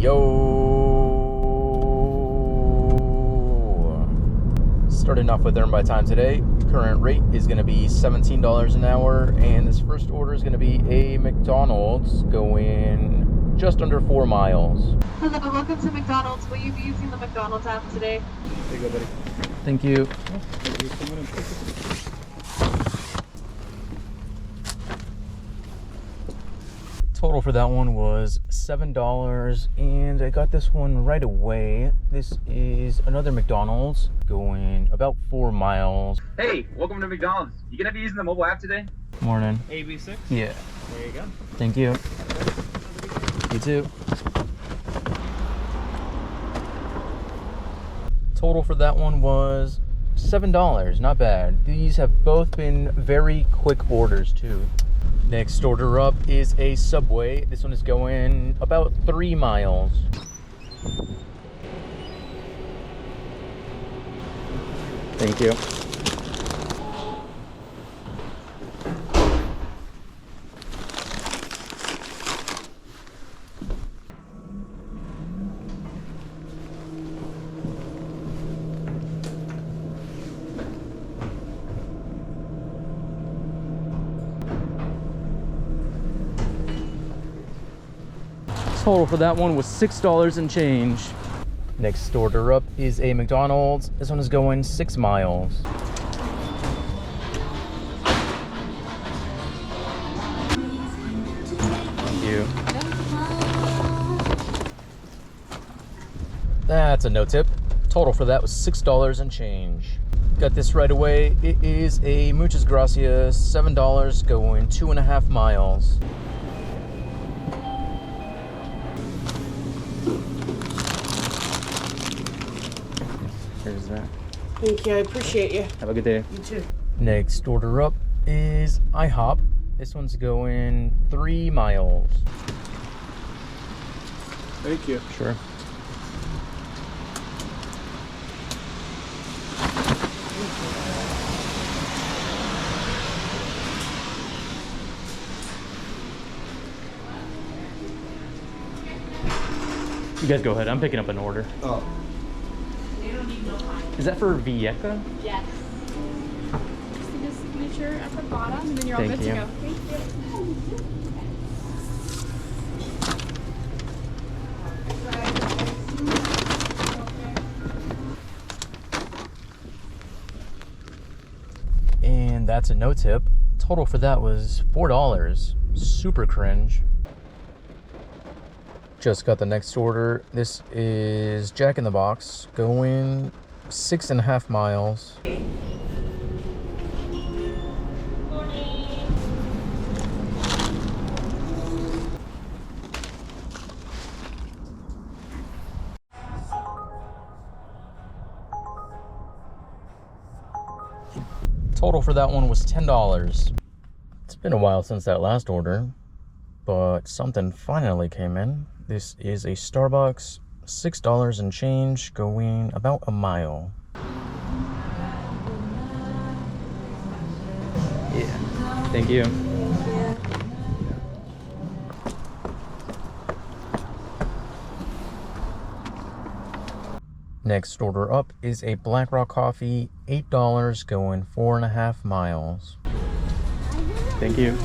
Yo! Starting off with Earn by Time today. Current rate is going to be $17 an hour, and this first order is going to be a McDonald's going just under 4 miles. Hello, welcome to McDonald's. Will you be using the McDonald's app today? There you go, buddy. Thank you. Total for that one was $7, and I got this one right away. This is another McDonald's going about 4 miles. Hey, welcome to McDonald's. You gonna be using the mobile app today? Morning. AB6? Yeah. There you go. Thank you. You too. Total for that one was $7. Not bad. These have both been very quick orders too. Next order up is a Subway. This one is going about 3 miles. Thank you. Total for that one was $6 and change. Next order up is a McDonald's. This one is going 6 miles. Thank you. That's a no tip. Total for that was $6 and change. Got this right away. It is a Muchas Gracias, $7 going 2.5 miles. Here's that. Thank you, I appreciate you. Have a good day. You too. Next order up is IHOP. This one's going 3 miles. Thank you. Sure. You guys go ahead. I'm picking up an order. Oh. Is that for Vieca? Yes. Just do the signature at the bottom, and then you're all Thank good you. to go. Thank you. And that's a no tip. Total for that was $4. Super cringe. Just got the next order. This is Jack in the Box going 6.5 miles. Total for that one was $10. It's been a while since that last order, but something finally came in. This is a Starbucks, $6 and change, going about a mile. Yeah, thank you. Next order up is a Black Rock coffee, $8, going 4.5 miles. Thank you.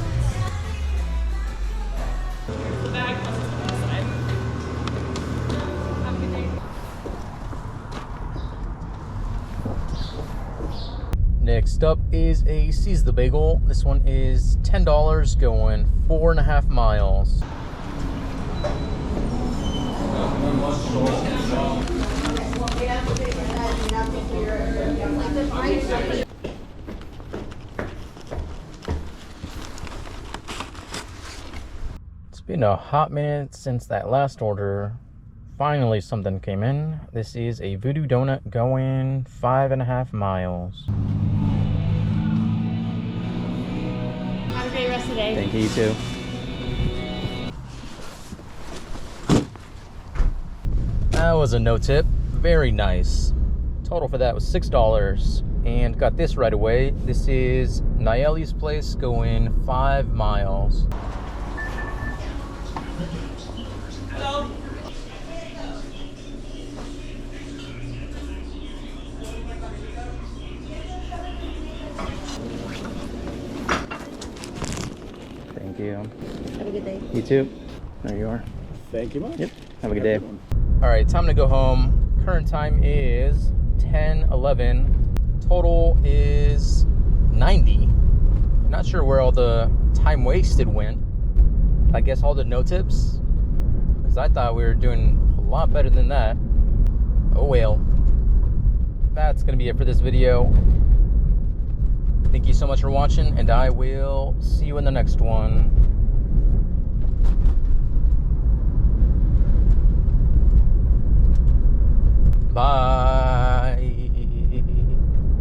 Next up is a Seize the Bagel. This one is $10, going 4.5 miles. It's been a hot minute since that last order. Finally something came in. This is a Voodoo Donut going 5.5 miles. Have a great rest of the day. Thank you, you too. That was a no tip. Very nice. Total for that was $6. And got this right away. This is Nayeli's Place going 5 miles. Hello. ma'am. Have a good day. You too. There you are. Thank you much. Yep. Have a good day. one. All right, time to go home. Current time is 10:11. Total is 90. Not sure where all the time wasted went. I guess all the no tips, because I thought we were doing a lot better than that. Oh well. That's gonna be it for this video. Thank you so much for watching, and I will see you in the next one. Bye.